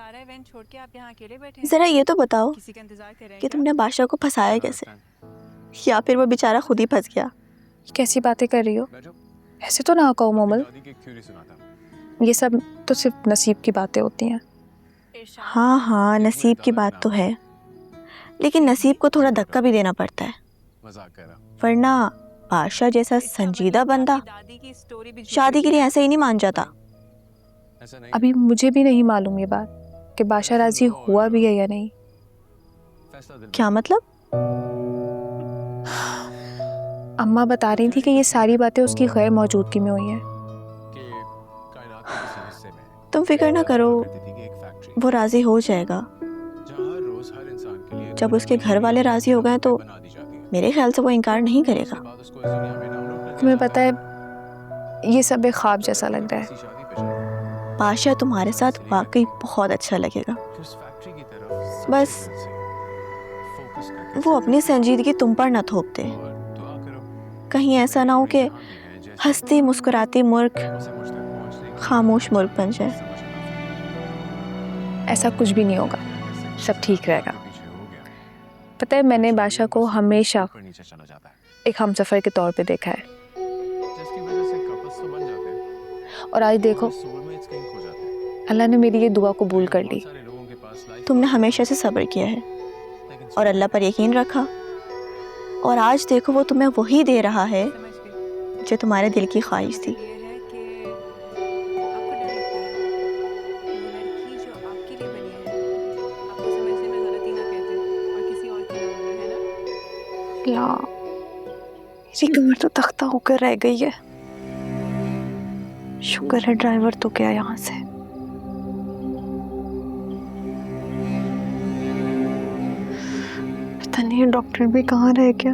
सारा इवेंट छोड़ के आप यहाँ अकेले बैठे हैं? जरा ये तो बताओ किसी का इंतजार कर रहे हैं कि क्या? तुमने बादशाह को फंसाया कैसे, या फिर वो बेचारा खुद ही फंस गया। कैसी बातें कर रही हो? ऐसे तो ना कहो मोमल, ये सब तो सिर्फ नसीब की बातें होती हैं। हाँ हाँ, नसीब की बात तो है, लेकिन नसीब को थोड़ा धक्का भी देना पड़ता है, वरना बादशाह जैसा संजीदा बंदा शादी के लिए ऐसे ही नहीं मान जाता। अभी मुझे भी नहीं मालूम ये बात कि बादशाह राजी हुआ भी है या नहीं। क्या मतलब? अम्मा बता रही थी कि ये सारी बातें उसकी गैर मौजूदगी में हुई हैं। तुम फिक्र ना करो, वो राजी हो जाएगा। जब उसके घर वाले राजी हो गए तो मेरे ख्याल से वो इनकार नहीं करेगा। तुम्हें पता है ये सब एक ख्वाब जैसा लग रहा है। बादशाह तुम्हारे साथ वाकई बहुत अच्छा लगेगा, बस वो अपनी संजीदगी तुम पर न थोप दे। कहीं ऐसा ना हो कि हंसती मुस्कुराती मुल्क खामोश मुल्क बन जाए। ऐसा कुछ भी नहीं होगा, सब ठीक रहेगा। पता है मैंने बादशाह को हमेशा एक हमसफर के तौर पे देखा है, और आज देखो अल्लाह ने मेरी ये दुआ कबूल कर ली। तुमने हमेशा से सब्र किया है और अल्लाह पर यकीन रखा, और आज देखो वो तुम्हें वही दे रहा है जो तुम्हारे दिल की ख्वाहिश थी। मेरी कमर तो तख्ता होकर रह गई है। शुक्र है ड्राइवर तो गया यहाँ से। पता नहीं डॉक्टर भी कहाँ रह गया,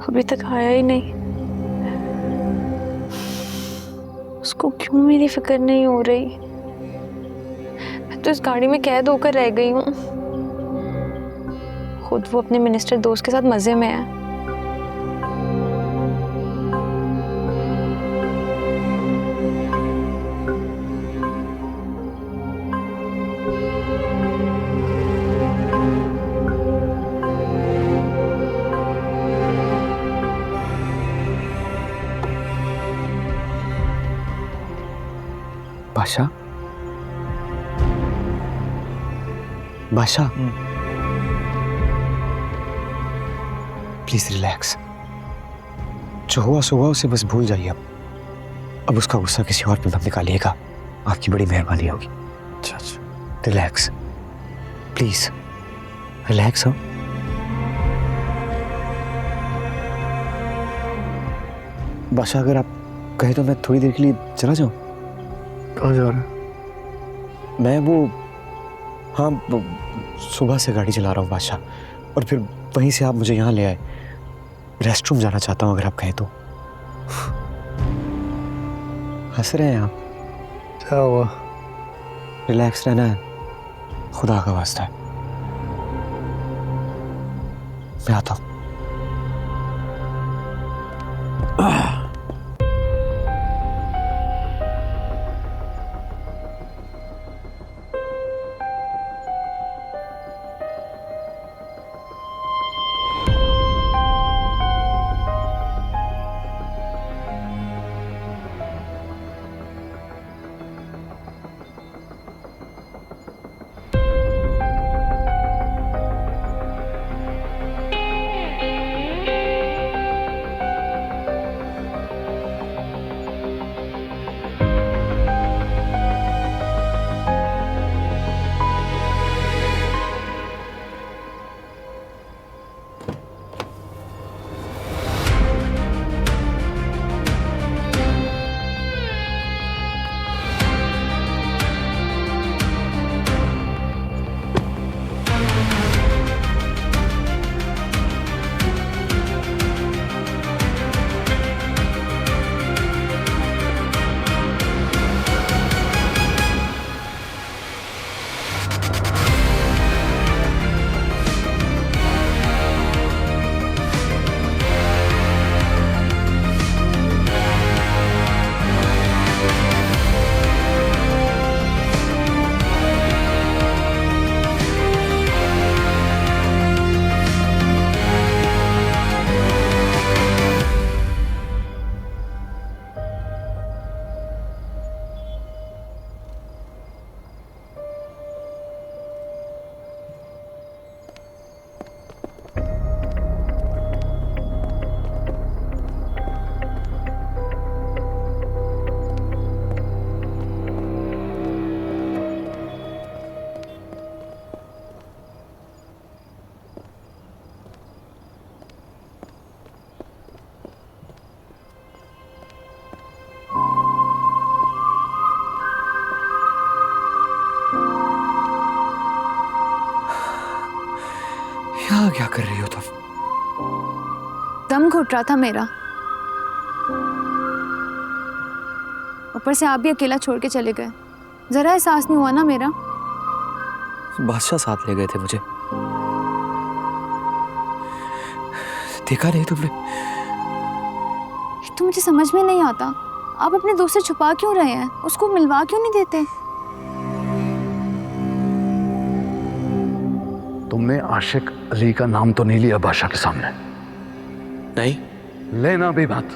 अभी तक आया ही नहीं। उसको क्यों मेरी फिक्र नहीं हो रही? मैं तो इस गाड़ी में कैद होकर रह गई हूँ। खुद वो अपने मिनिस्टर दोस्त के साथ मजे में है। बादशाह, बादशाह, प्लीज रिलैक्स। जो हुआ सो हुआ, उसे बस भूल जाइए। अब उसका गुस्सा किसी और पे मत निकालिएगा, आपकी बड़ी मेहरबानी होगी। अच्छा, रिलैक्स प्लीज, रिलैक्स हो। बादशाह अगर आप कहे तो मैं थोड़ी देर के लिए चला जाऊं। कहाँ जा रहा है? मैं सुबह से गाड़ी चला रहा हूँ बादशाह, और फिर वहीं से आप मुझे यहाँ ले आए। रेस्टरूम जाना चाहता हूँ अगर आप कहें तो। हंस रहे हैं आप? क्या हुआ? रिलैक्स रहना है, खुदा का वास्ता है। मैं आता हूँ। कर रही हो तुम? दम घुट रहा था मेरा, ऊपर से आप भी अकेला छोड़ के चले गए। जरा एहसास नहीं हुआ ना मेरा? बादशाह साथ ले गए थे मुझे, देखा नहीं तुमने? तो मुझे समझ में नहीं आता, आप अपने दोस्त से छुपा क्यों रहे हैं? उसको मिलवा क्यों नहीं देते? तुमने आशिक अली का नाम तो नहीं लिया बादशाह के सामने? नहीं। लेना भी मत,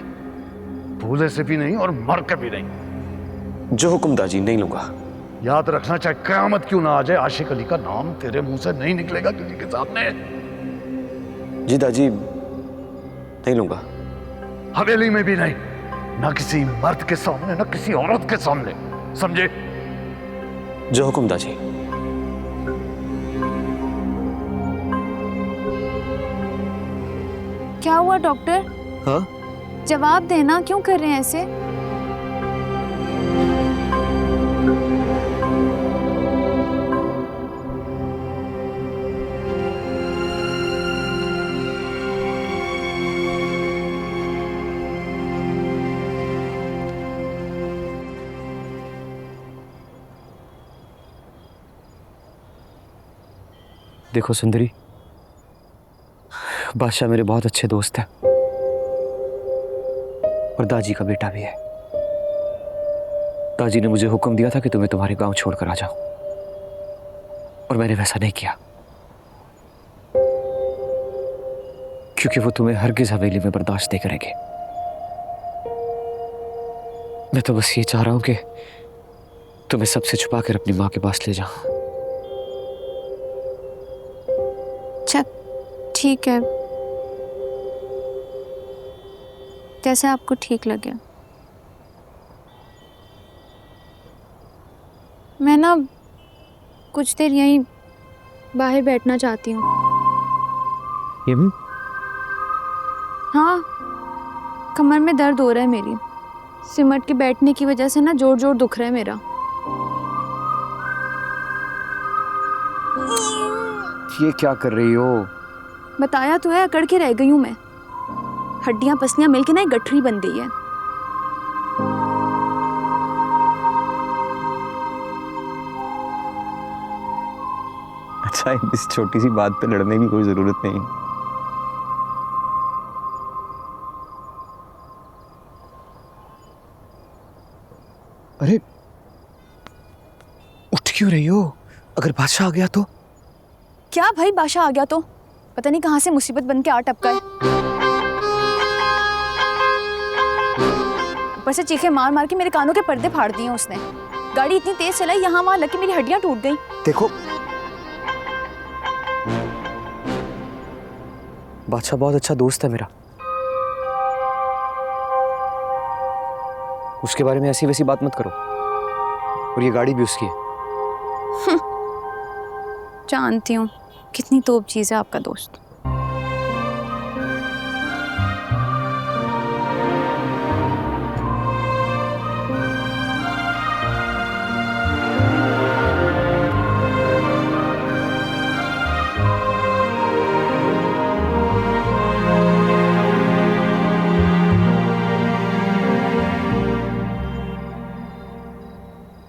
भूले से भी नहीं और मर के भी नहीं। जो हुक्म दाजी, नहीं लूंगा। याद रखना, चाहे कयामत क्यों ना आ जाए, आशिक अली का नाम तेरे मुंह से नहीं निकलेगा किसी के सामने। जी दाजी, नहीं लूंगा। हवेली में भी नहीं, ना किसी मर्द के सामने, ना किसी औरत के सामने, समझे? जो हुक्म दाजी। क्या हुआ डॉक्टर? हाँ? जवाब देना, क्यों कर रहे हैं ऐसे? देखो सुंदरी, बादशाह मेरे बहुत अच्छे दोस्त हैं और दाजी का बेटा भी है। दाजी ने मुझे हुक्म दिया था कि तुम्हें तुम्हारे गांव छोड़कर आ जाओ, और मैंने वैसा नहीं किया, क्योंकि वो तुम्हें हरगिज हवेली में बर्दाश्त नहीं करेंगे। मैं तो बस ये चाह रहा हूं कि तुम्हें सबसे छुपा कर अपनी मां के पास ले जाऊं। अच्छा ठीक है, जैसे आपको ठीक लगे। मैं ना कुछ देर यहीं बाहर बैठना चाहती हूँ। हाँ, कमर में दर्द हो रहा है मेरी, सिमट के बैठने की वजह से ना जोर जोर दुख रहा है मेरा। ये क्या कर रही हो? बताया तो है, अकड़ के रह गई हूँ मैं, हड्डियां पसलियां मिलके ना एक गठरी बन गई है। अच्छा, इस छोटी सी बात पे लड़ने की कोई जरूरत नहीं। अरे उठ क्यों रही हो? अगर बादशाह आ गया तो? क्या भाई, बादशाह आ गया तो? पता नहीं कहां से मुसीबत बन के आ टपका है। ऊपर से चीखे मार मार के मेरे कानों के पर्दे फाड़ दिए उसने। गाड़ी इतनी तेज चलाई, यहाँ वहां लग के मेरी हड्डियां टूट गई। देखो, बादशाह बहुत अच्छा दोस्त है मेरा, उसके बारे में ऐसी वैसी बात मत करो, और ये गाड़ी भी उसकी है। जानती हूँ कितनी तोप चीज है आपका दोस्त।